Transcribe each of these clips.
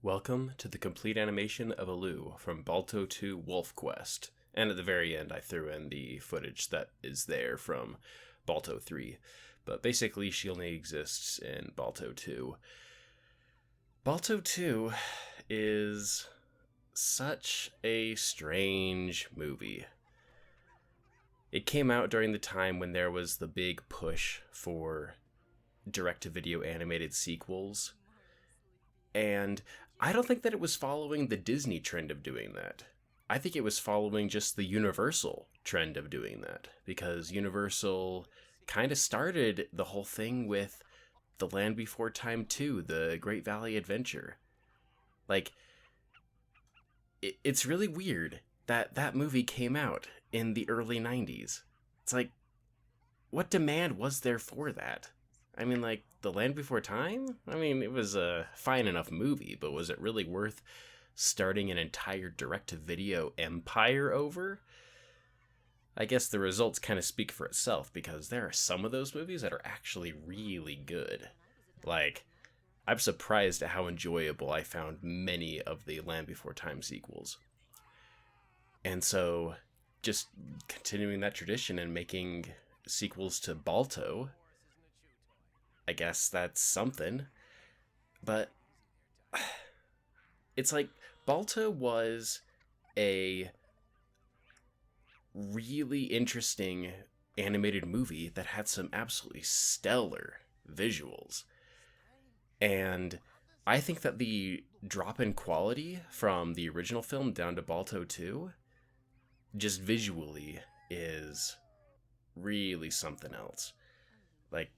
Welcome to the complete animation of Aleu from Balto 2 Wolf Quest. And at the very end, I threw in the footage that is there from Balto 3. But basically, she only exists in Balto 2. Balto 2 is such a strange movie. It came out during the time when there was the big push for direct-to-video animated sequels. And I don't think that it was following the Disney trend of doing that. I think it was following just the Universal trend of doing that. Because Universal kind of started the whole thing with The Land Before Time 2, The Great Valley Adventure. Like, it's really weird that that movie came out in the early 90s. It's like, what demand was there for that? I mean, like, The Land Before Time? I mean, it was a fine enough movie, but was it really worth starting an entire direct-to-video empire over? I guess the results kind of speak for itself, because there are some of those movies that are actually really good. Like, I'm surprised at how enjoyable I found many of the Land Before Time sequels. And so, just continuing that tradition and making sequels to Balto, I guess that's something. But it's like Balto was a really interesting animated movie that had some absolutely stellar visuals. And I think that the drop in quality from the original film down to Balto 2, just visually, is really something else. Like,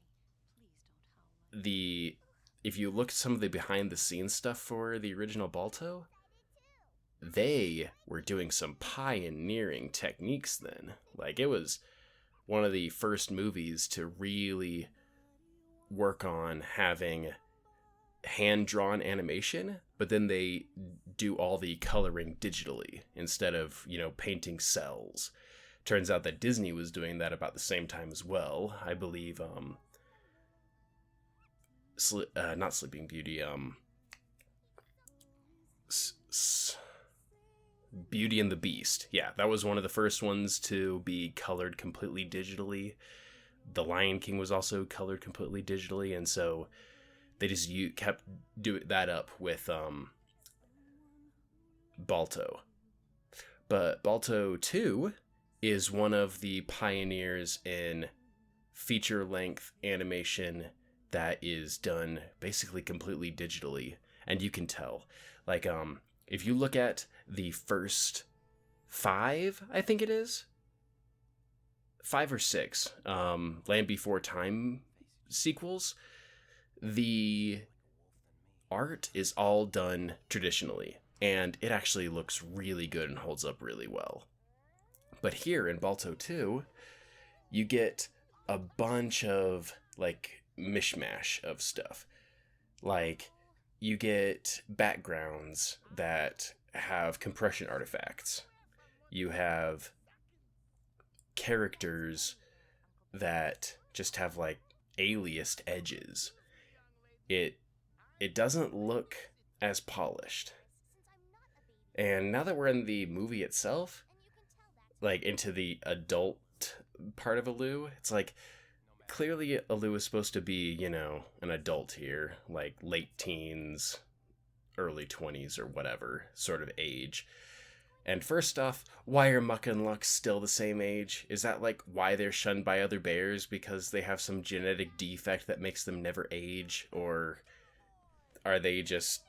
if you look at some of the behind the scenes stuff for the original Balto, they were doing some pioneering techniques then. Like, it was one of the first movies to really work on having hand-drawn animation, but then they do all the coloring digitally instead of, painting cells. Turns out that Disney was doing that about the same time as well. I believe, not Sleeping Beauty, Beauty and the Beast. Yeah, that was one of the first ones to be colored completely digitally. The Lion King was also colored completely digitally, and so they just kept doing that up with Balto. But Balto 2 is one of the pioneers in feature-length animation that is done basically completely digitally, and you can tell. Like, if you look at the first 5, I think it is 5 or 6 Land Before Time sequels, the art is all done traditionally, and it actually looks really good and holds up really well. But here in Balto 2, you get a bunch of, like, mishmash of stuff. Like, you get backgrounds that have compression artifacts. You have characters that just have, like, aliased edges. It doesn't look as polished. And now that we're in the movie itself, like, into the adult part of Aleu, it's like, clearly Aleu is supposed to be, an adult here, like late teens, early 20s or whatever sort of age. And first off, why are Muck and Luck still the same age? Is that, like, why they're shunned by other bears? Because they have some genetic defect that makes them never age? Or are they just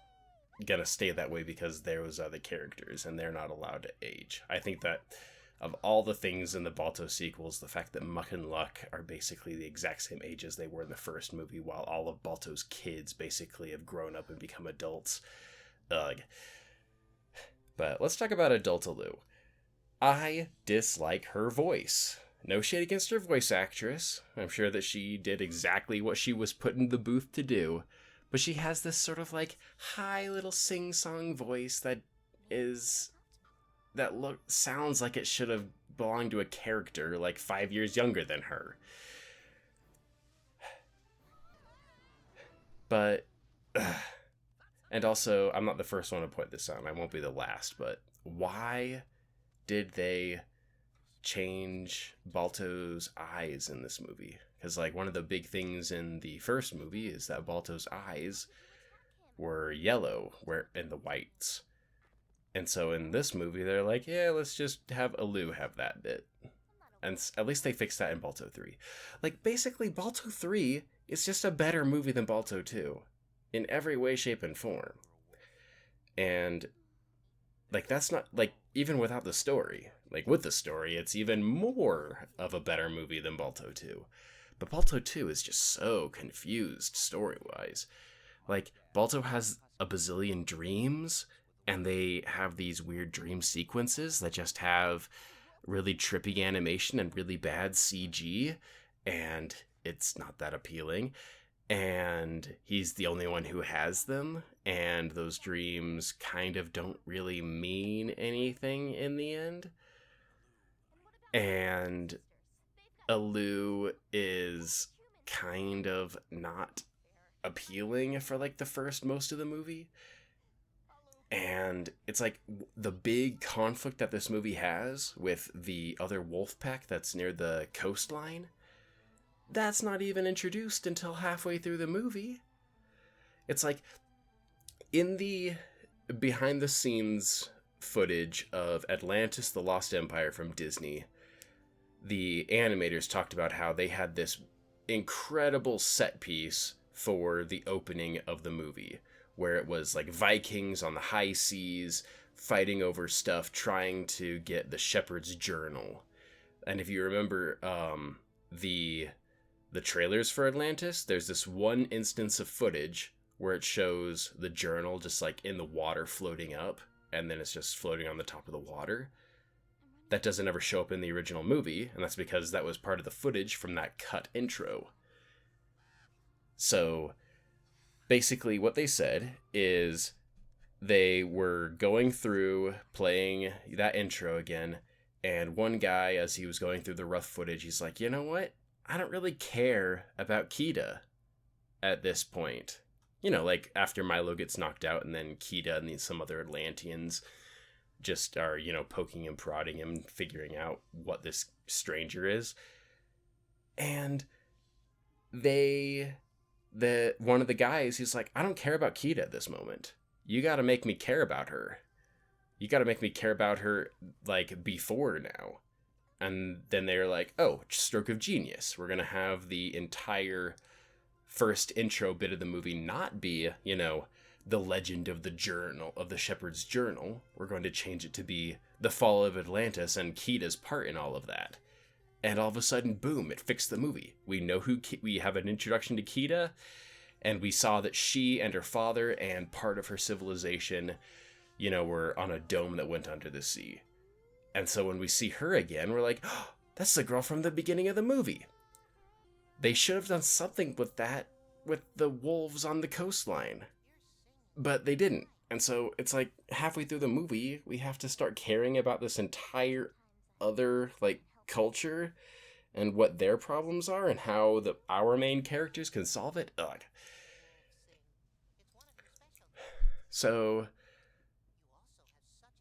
gonna stay that way because those other characters and they're not allowed to age? I think that of all the things in the Balto sequels, the fact that Muck and Luck are basically the exact same age as they were in the first movie, while all of Balto's kids basically have grown up and become adults. Ugh. But let's talk about adult Aleu. I dislike her voice. No shade against her voice actress. I'm sure that she did exactly what she was put in the booth to do. But she has this sort of, like, high little sing-song voice that sounds like it should have belonged to a character like 5 years younger than her. But And also, I'm not the first one to point this out. I won't be the last, but why did they change Balto's eyes in this movie? Because, like, one of the big things in the first movie is that Balto's eyes were yellow where in the whites. And so in this movie, they're like, yeah, let's just have Aleu have that bit. And at least they fixed that in Balto 3. Like, basically, Balto 3 is just a better movie than Balto 2 in every way, shape, and form. And, like, that's not, like, even without the story. Like, with the story, it's even more of a better movie than Balto 2. But Balto 2 is just so confused story-wise. Like, Balto has a bazillion dreams, and they have these weird dream sequences that just have really trippy animation and really bad CG, and it's not that appealing. And he's the only one who has them, and those dreams kind of don't really mean anything in the end. And Aleu is kind of not appealing for like the first most of the movie. And it's like the big conflict that this movie has with the other wolf pack that's near the coastline, that's not even introduced until halfway through the movie. It's like in the behind the scenes footage of Atlantis the Lost Empire from Disney, the animators talked about how they had this incredible set piece for the opening of the movie, where it was like Vikings on the high seas fighting over stuff, trying to get the Shepherd's Journal. And if you remember the trailers for Atlantis, there's this one instance of footage where it shows the journal just like in the water floating up, and then it's just floating on the top of the water. That doesn't ever show up in the original movie, and that's because that was part of the footage from that cut intro. So basically what they said is they were going through playing that intro again, and one guy, as he was going through the rough footage, he's like, you know what? I don't really care about Kida at this point. You know, like after Milo gets knocked out, and then Kida and some other Atlanteans just are, you know, poking and prodding him, figuring out what this stranger is. And one of the guys, he's like, I don't care about Kida at this moment. You got to make me care about her. You got to make me care about her, like, before now. And then they're like, oh, stroke of genius. We're going to have the entire first intro bit of the movie not be, you know, the legend of the journal, of the Shepherd's Journal. We're going to change it to be the fall of Atlantis and Kida's part in all of that. And all of a sudden, boom, it fixed the movie. We know we have an introduction to Kida, and we saw that she and her father and part of her civilization, you know, were on a dome that went under the sea. And so when we see her again, we're like, oh, that's the girl from the beginning of the movie. They should have done something with that, with the wolves on the coastline. But they didn't. And so it's like halfway through the movie, we have to start caring about this entire other, like, culture and what their problems are and how our main characters can solve it. Ugh. So,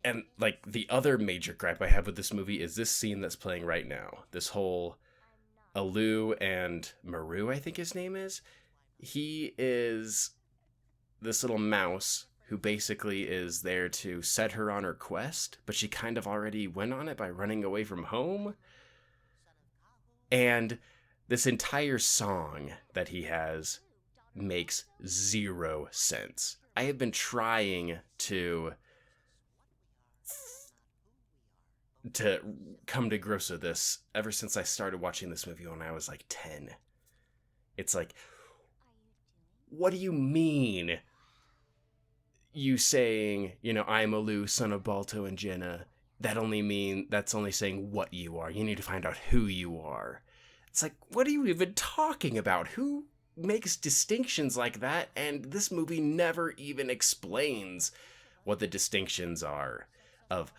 and like the other major gripe I have with this movie is this scene that's playing right now. This whole Aleu and Maru, I think his name is. He is this little mouse who basically is there to set her on her quest, but she kind of already went on it by running away from home. And this entire song that he has makes zero sense. I have been trying to come to grips with this ever since I started watching this movie when I was like 10. It's like, what do you mean? You saying, you know, I'm Aleu, son of Balto and Jenna, that's only saying what you are. You need to find out who you are. It's like, what are you even talking about? Who makes distinctions like that? And this movie never even explains what the distinctions are of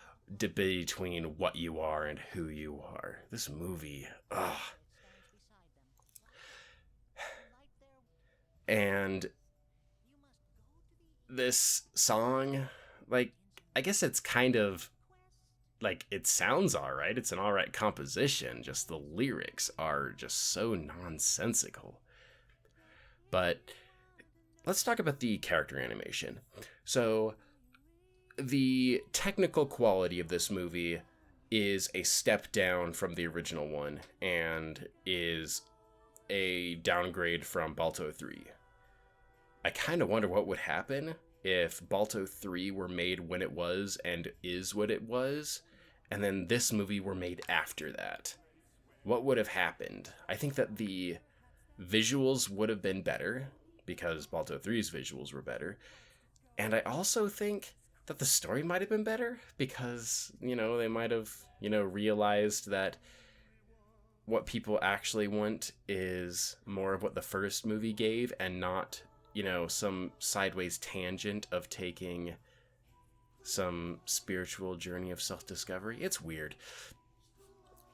between what you are and who you are. This movie, ugh. And this song, like, I guess it's kind of like, it sounds all right. It's an all right composition. Just the lyrics are just so nonsensical. But let's talk about the character animation. So, the technical quality of this movie is a step down from the original one and is a downgrade from Balto 3. I kind of wonder what would happen if Balto 3 were made when it was and is what it was, and then this movie were made after that. What would have happened? I think that the visuals would have been better because Balto 3's visuals were better. And I also think that the story might have been better because, they might have, realized that what people actually want is more of what the first movie gave and not, some sideways tangent of taking some spiritual journey of self-discovery. It's weird.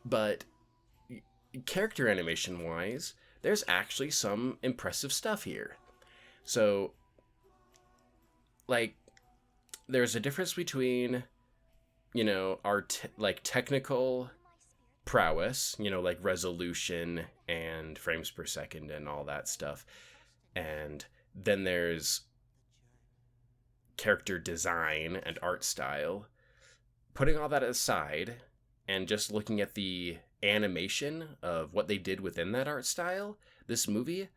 But character animation wise, there's actually some impressive stuff here. So, like, there's a difference between, our technical prowess, like resolution and frames per second and all that stuff. And then there's character design and art style. Putting all that aside and just looking at the animation of what they did within that art style, this movie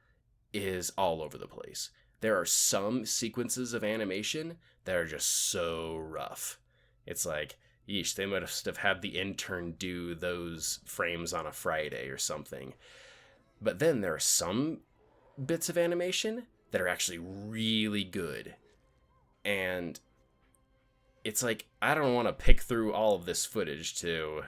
is all over the place. There are some sequences of animation that are just so rough. It's like, yeesh, they must have had the intern do those frames on a Friday or something. But then there are some bits of animation that are actually really good. And it's like, I don't want to pick through all of this footage to,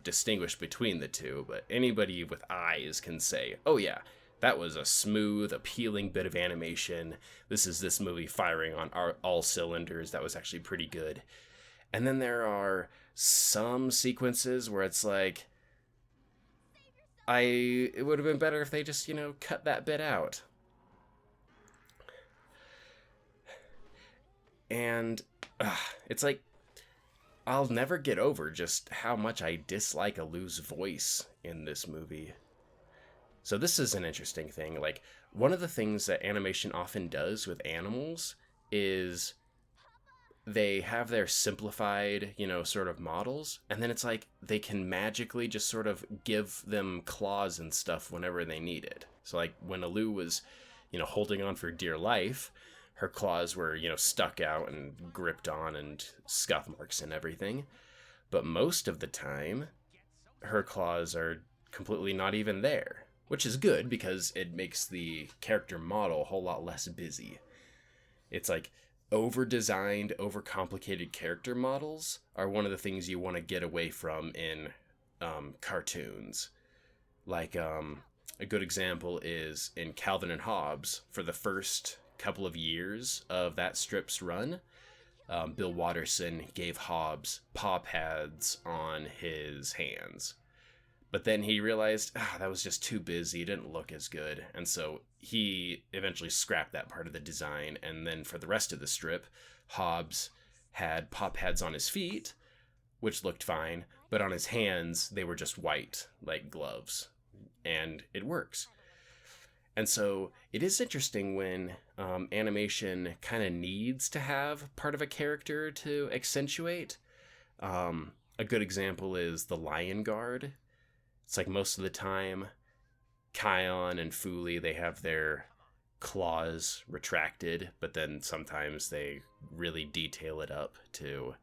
distinguish between the two, but anybody with eyes can say, oh yeah, that was a smooth, appealing bit of animation. This is this movie firing on all cylinders. That was actually pretty good. And then there are some sequences where it's like, it would have been better if they just, cut that bit out. And it's like, I'll never get over just how much I dislike Aleu's voice in this movie. So this is an interesting thing. Like, one of the things that animation often does with animals is they have their simplified, sort of models, and then it's like they can magically just sort of give them claws and stuff whenever they need it. So like when Aleu was, holding on for dear life, her claws were, stuck out and gripped on and scuff marks and everything. But most of the time, her claws are completely not even there, which is good because it makes the character model a whole lot less busy. It's like over-designed, over-complicated character models are one of the things you want to get away from in cartoons. Like, a good example is in Calvin and Hobbes. For the first couple of years of that strip's run, Bill Watterson gave Hobbes paw pads on his hands. But then he realized that was just too busy, it didn't look as good, and so he eventually scrapped that part of the design. And then for the rest of the strip, Hobbes had paw pads on his feet, which looked fine, but on his hands they were just white, like gloves, and it works. And so it is interesting when animation kind of needs to have part of a character to accentuate. A good example is the Lion Guard. It's like most of the time, Kion and Fuli, they have their claws retracted, but then sometimes they really detail it up to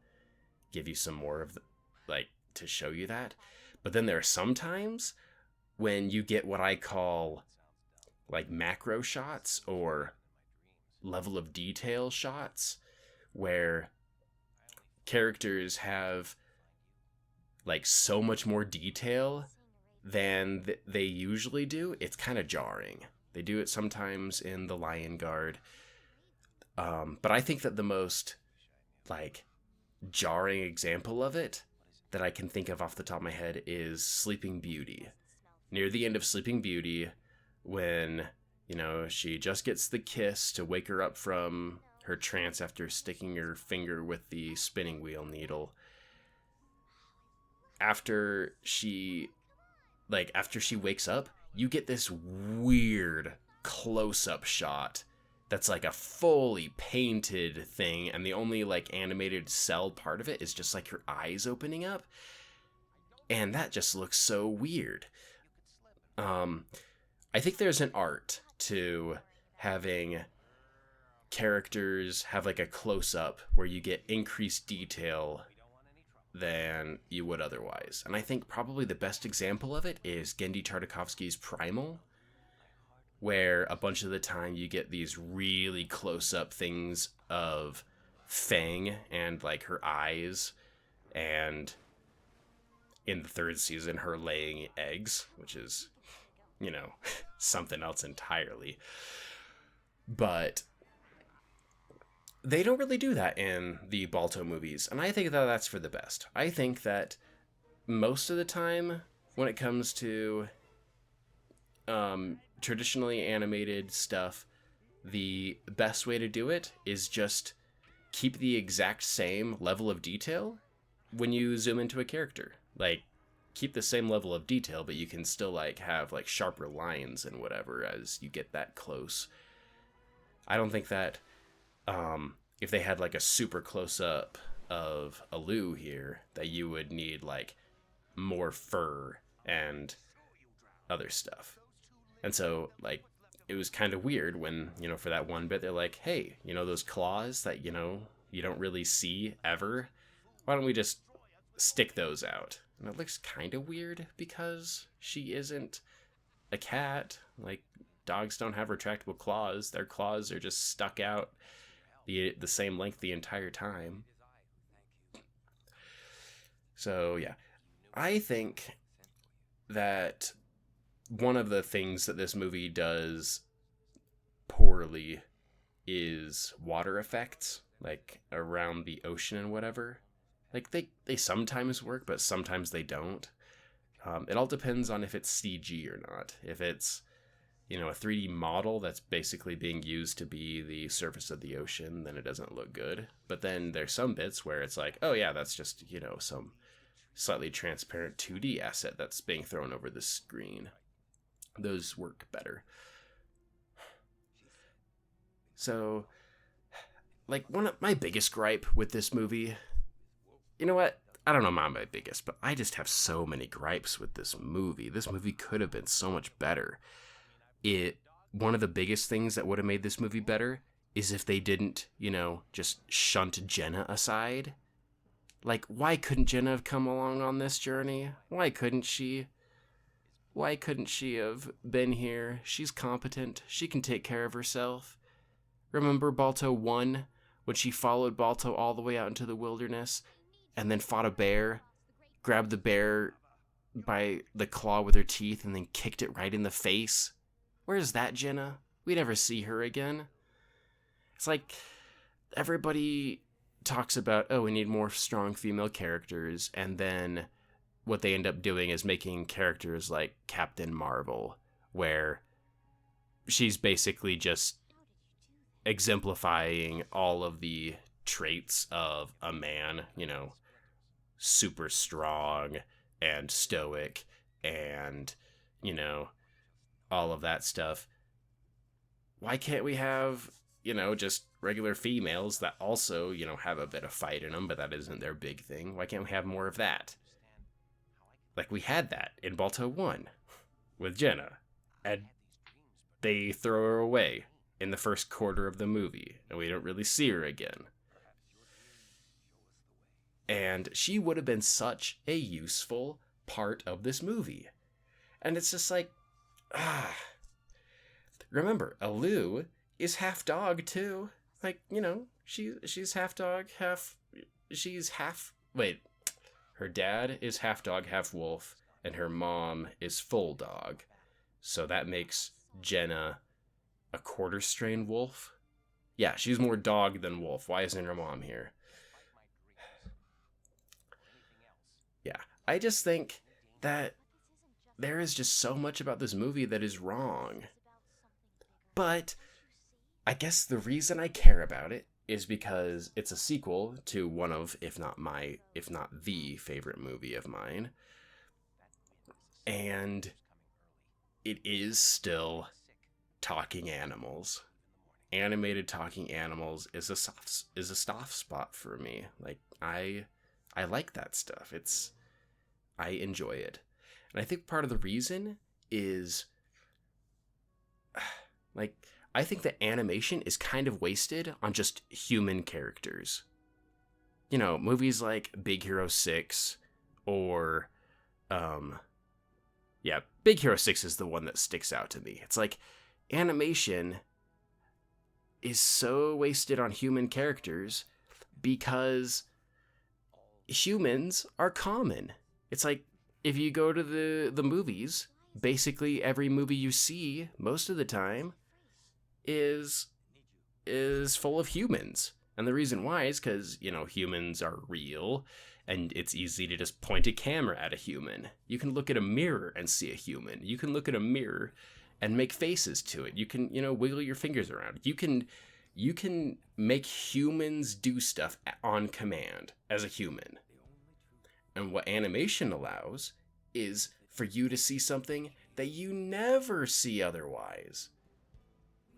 give you some more of to show you that. But then there are some times when you get what I call like macro shots or level of detail shots where characters have like so much more detail than they usually do. It's kind of jarring. They do it sometimes in the Lion Guard. But I think that the most like jarring example of it that I can think of off the top of my head is Sleeping Beauty. Near the end of Sleeping Beauty, when, she just gets the kiss to wake her up from her trance after sticking her finger with the spinning wheel needle. After she wakes up, you get this weird close-up shot that's like a fully painted thing, and the only like animated cell part of it is just like her eyes opening up, and that just looks so weird. I think there's an art to having characters have like a close-up where you get increased detail than you would otherwise. And I think probably the best example of it is Gendy Tartakovsky's Primal, where a bunch of the time you get these really close-up things of Fang and like her eyes, and in the third season her laying eggs, which is, something else entirely. But they don't really do that in the Balto movies, and I think that that's for the best. I think that most of the time, when it comes to traditionally animated stuff, the best way to do it is just keep the exact same level of detail when you zoom into a character. Like, keep the same level of detail, but you can still like have like sharper lines and whatever as you get that close. I don't think that if they had like a super close up of Aleu here, that you would need like more fur and other stuff. And so like it was kind of weird when, for that one bit they're like, hey, those claws that, you don't really see ever, why don't we just stick those out? And it looks kind of weird because she isn't a cat. Like, dogs don't have retractable claws. Their claws are just stuck out the same length the entire time. So, yeah. I think that one of the things that this movie does poorly is water effects, like around the ocean and whatever. Like, they sometimes work, but sometimes they don't. It all depends on if it's CG or not. If it's, a 3D model that's basically being used to be the surface of the ocean, then it doesn't look good. But then there's some bits where it's like, oh yeah, that's just, some slightly transparent 2D asset that's being thrown over the screen. Those work better. So, like, one of my biggest gripe with this movie, you know what? I don't know about my biggest, but I just have so many gripes with this movie. This movie could have been so much better. One of the biggest things that would have made this movie better is if they didn't, just shunt Jenna aside. Like, why couldn't Jenna have come along on this journey? Why couldn't she? Why couldn't she have been here? She's competent. She can take care of herself. Remember Balto 1, when she followed Balto all the way out into the wilderness and then fought a bear, grabbed the bear by the claw with her teeth, and then kicked it right in the face? Where's that Jenna? We never see her again. It's like everybody talks about, oh, we need more strong female characters, and then what they end up doing is making characters like Captain Marvel, where she's basically just exemplifying all of the traits of a man, super strong and stoic and, all of that stuff. Why can't we have, just regular females that also, have a bit of fight in them, but that isn't their big thing? Why can't we have more of that? Like, we had that in Balto 1 with Jenna, and they throw her away in the first quarter of the movie, and we don't really see her again. And she would have been such a useful part of this movie. And it's just like, remember, Aleu is half dog too. Like, she's half dog, wait, her dad is half dog, half wolf, and her mom is full dog. So that makes Jenna a quarter strain wolf. Yeah, she's more dog than wolf. Why isn't her mom here? Yeah, I just think that there is just so much about this movie that is wrong. But I guess the reason I care about it is because it's a sequel to one of, if not the favorite movie of mine. And it is still talking animals. Animated talking animals is a soft spot for me. Like I like that stuff. I enjoy it. And I think part of the reason is like I think that animation is kind of wasted on just human characters. You know, movies like Big Hero 6 or yeah, Big Hero 6 is the one that sticks out to me. It's like animation is so wasted on human characters because humans are common. It's like if you go to the movies, basically every movie you see most of the time is full of humans. And the reason why is because, you know, humans are real and it's easy to just point a camera at a human. You can look at a mirror and see a human. You can look at a mirror and make faces to it. You can, you know, wiggle your fingers around. You can make humans do stuff on command as a human. And what animation allows is for you to see something that you never see otherwise.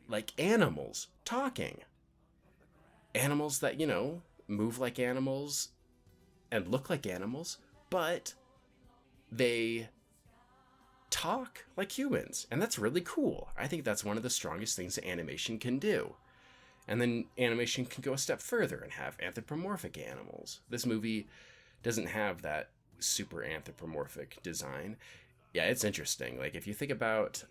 Like animals talking. Animals that, you know, move like animals and look like animals, but they talk like humans. And that's really cool. I think that's one of the strongest things that animation can do. And then animation can go a step further and have anthropomorphic animals. This movie doesn't have that super anthropomorphic design. Yeah, it's interesting. Like, if you think about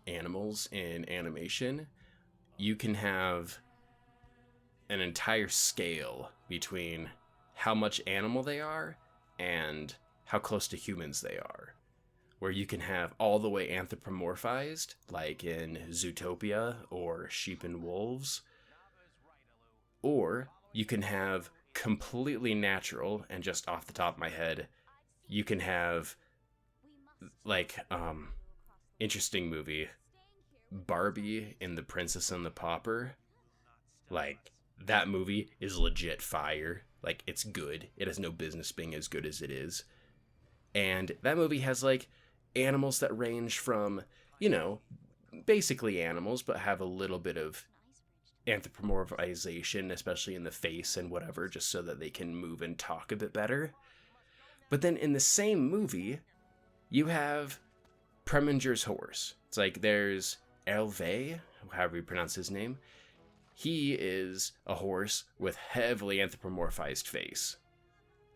animals in animation, you can have an entire scale between how much animal they are and how close to humans they are. Where you can have all the way anthropomorphized, like in Zootopia or Sheep and Wolves. Or you can have completely natural, and just off the top of my head, you can have, like, interesting movie, Barbie and the Princess and the Pauper. Like, that movie is legit fire. Like, it's good. It has no business being as good as it is. And that movie has, like, animals that range from, you know, basically animals, but have a little bit of anthropomorphization, especially in the face and whatever, just so that they can move and talk a bit better. But then in the same movie, you have Preminger's horse. It's like there's Aleu, however you pronounce his name. He is a horse with heavily anthropomorphized face.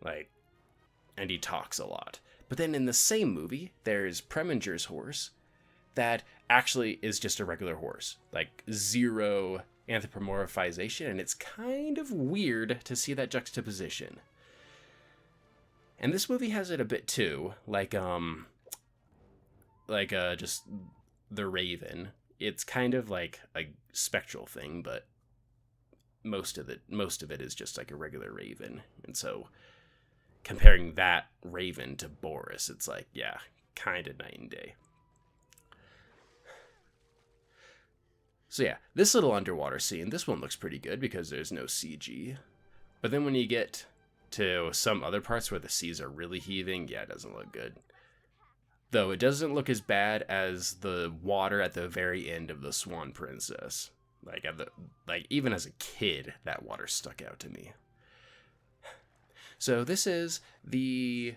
Like, and he talks a lot. But then in the same movie, there's Preminger's horse that actually is just a regular horse. Like, zero anthropomorphization, and it's kind of weird to see that juxtaposition. And this movie has it a bit too, like just the Raven. It's kind of like a spectral thing, but most of it is just like a regular raven. And so comparing that raven to Boris, it's like, yeah, kind of night and day. So yeah, this little underwater scene, this one looks pretty good because there's no CG. But then when you get to some other parts where the seas are really heaving, yeah, it doesn't look good. Though it doesn't look as bad as the water at the very end of the Swan Princess. Like even as a kid, that water stuck out to me. So this is I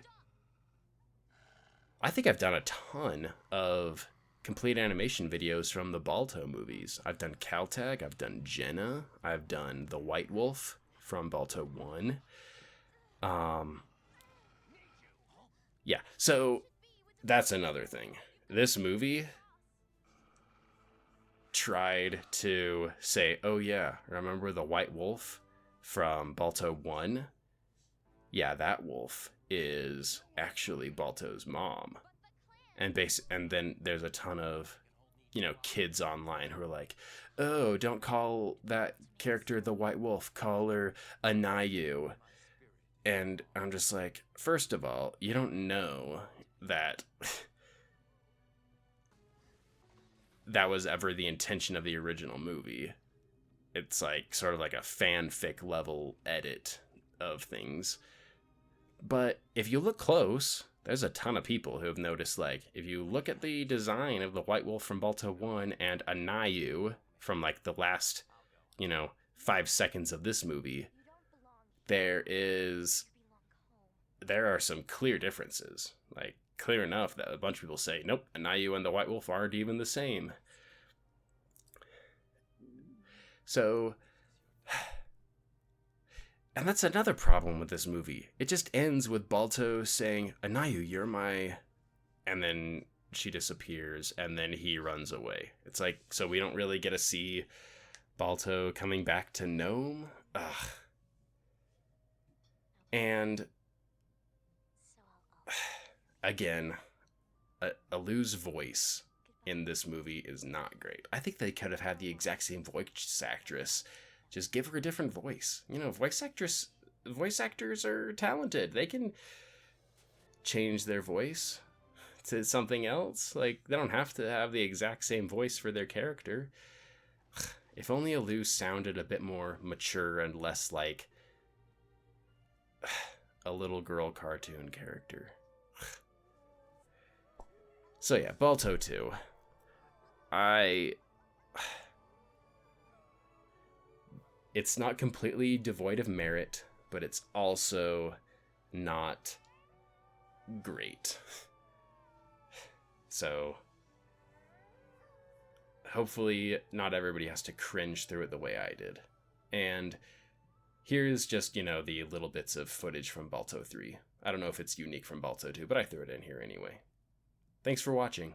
think I've done a ton of complete animation videos from the Balto movies. I've done Caltag, I've done Jenna, I've done The White Wolf from Balto 1. Yeah, so that's another thing. This movie tried to say, oh yeah, remember the White Wolf from Balto 1? Yeah, that wolf is actually Balto's mom. And then there's a ton of, kids online who are like, oh, don't call that character the White Wolf, call her Anayu. And I'm just like, first of all, you don't know that that was ever the intention of the original movie. it's like sort of like a fanfic level edit of things. But if you look close, there's a ton of people who have noticed, like, if you look at the design of the White Wolf from Balto 1 and Anayu from, like, the last, 5 seconds of this movie, there are some clear differences. Like, clear enough that a bunch of people say, nope, Anayu and the White Wolf aren't even the same. So, and that's another problem with this movie. It just ends with Balto saying, Anayu, you're my... And then she disappears, and then he runs away. It's like, so we don't really get to see Balto coming back to Nome? Ugh. And... Again, Aleu's voice in this movie is not great. I think they could have had the exact same voice actress. Just give her a different voice. Voice actors are talented. They can change their voice to something else. Like, they don't have to have the exact same voice for their character. If only Aleu sounded a bit more mature and less like a little girl cartoon character. So yeah, Balto 2. It's not completely devoid of merit, but it's also not great. So hopefully not everybody has to cringe through it the way I did. And here's just, the little bits of footage from Balto 3. I don't know if it's unique from Balto 2, but I threw it in here anyway. Thanks for watching.